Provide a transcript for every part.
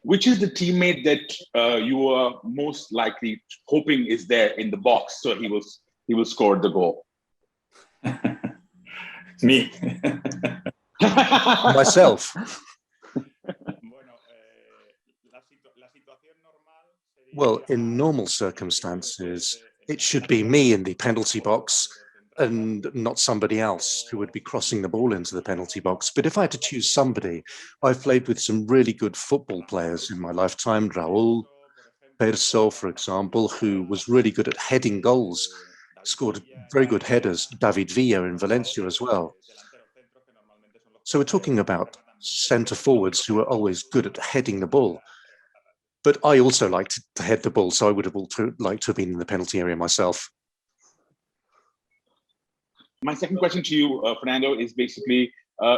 Which is the teammate that you were most likely hoping is there in the box, so he will score the goal? Me. Myself. Well, in normal circumstances, it should be me in the penalty box and not somebody else who would be crossing the ball into the penalty box. But if I had to choose somebody, I've played with some really good football players in my lifetime. Raúl Perso, for example, who was really good at heading goals, scored very good headers. David Villa in Valencia as well. So we're talking about centre forwards who are always good at heading the ball. But I also like to head the ball, so I would have liked to have been in the penalty area myself. My second question to you, Fernando, is basically,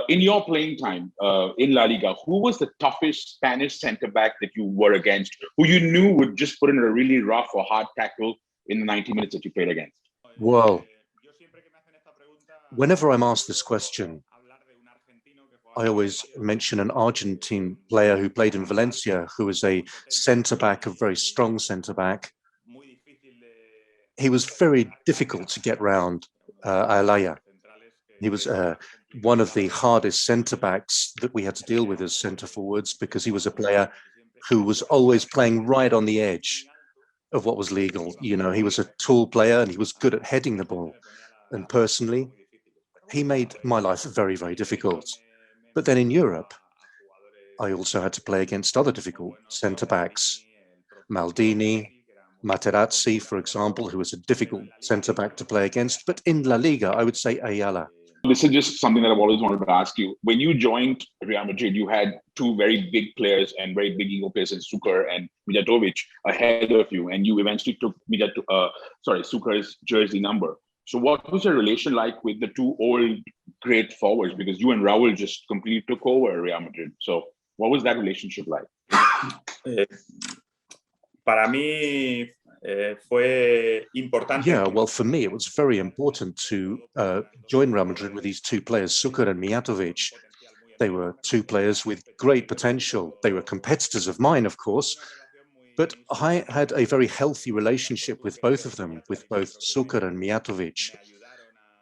in your playing time in La Liga, who was the toughest Spanish centre-back that you were against, who you knew would just put in a really rough or hard tackle in the 90 minutes that you played against? Well, whenever I'm asked this question, I always mention an Argentine player who played in Valencia, who was a centre-back, a very strong centre-back. He was very difficult to get round, Alaya. He was one of the hardest centre-backs that we had to deal with as centre-forwards, because he was a player who was always playing right on the edge of what was legal. You know, he was a tall player and he was good at heading the ball. And personally, he made my life very, very difficult. But then in Europe, I also had to play against other difficult centre-backs. Maldini, Materazzi, for example, who was a difficult centre-back to play against. But in La Liga, I would say Ayala. This is just something that I've always wanted to ask you. When you joined Real Madrid, you had two very big players and very big ego players in Suker and Mijatovic ahead of you, and you eventually took Suker's jersey number. So what was your relation like with the two old great forwards? Because you and Raúl just completely took over Real Madrid. So what was that relationship like? Para mí fue importante. Yeah, well, for me, it was very important to join Real Madrid with these two players, Suker and Mijatovic. They were two players with great potential. They were competitors of mine, of course, but I had a very healthy relationship with both of them, with both Suker and Mijatovic.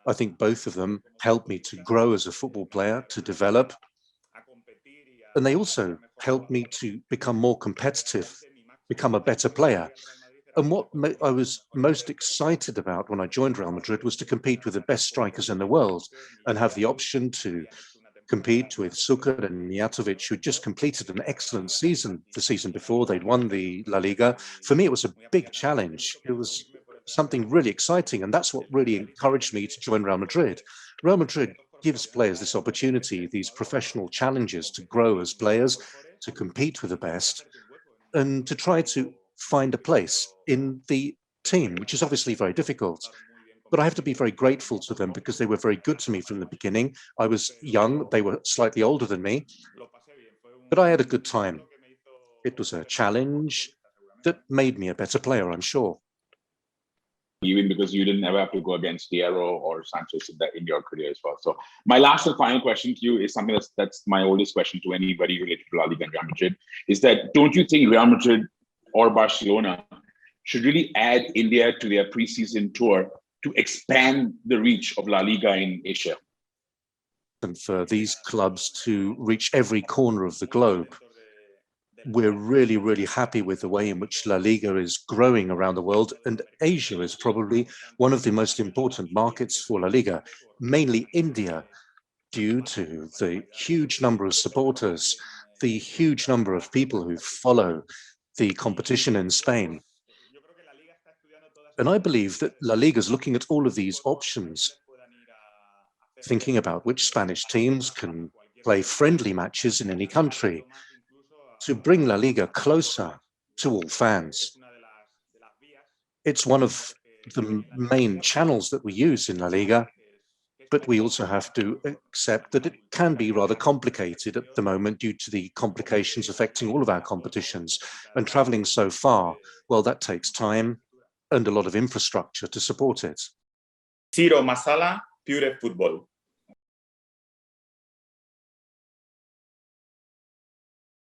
I think both of them helped me to grow as a football player, to develop, and they also helped me to become more competitive, become a better player. And what I was most excited about when I joined Real Madrid was to compete with the best strikers in the world and have the option to compete with Suker and Mijatovic, who just completed an excellent season. The season before, they'd won the La Liga. For me, it was a big challenge. It was something really exciting, and that's what really encouraged me to join Real Madrid. Real Madrid gives players this opportunity, these professional challenges to grow as players, to compete with the best, and to try to find a place in the team, which is obviously very difficult. But I have to be very grateful to them because they were very good to me from the beginning. I was young, they were slightly older than me, but I had a good time. It was a challenge that made me a better player, I'm sure. Even because you didn't ever have to go against Diego or Sanchez in your career as well. So my last and final question to you is something that's my oldest question to anybody related to La Liga and Real Madrid, is that don't you think Real Madrid or Barcelona should really add India to their preseason tour to expand the reach of La Liga in Asia? And for these clubs to reach every corner of the globe. We're really, really happy with the way in which La Liga is growing around the world, and Asia is probably one of the most important markets for La Liga, mainly India, due to the huge number of supporters, the huge number of people who follow the competition in Spain. And I believe that La Liga is looking at all of these options, thinking about which Spanish teams can play friendly matches in any country, to bring La Liga closer to all fans. It's one of the main channels that we use in La Liga, but we also have to accept that it can be rather complicated at the moment due to the complications affecting all of our competitions. And traveling so far, well, that takes time and a lot of infrastructure to support it. Zero masala, pure football.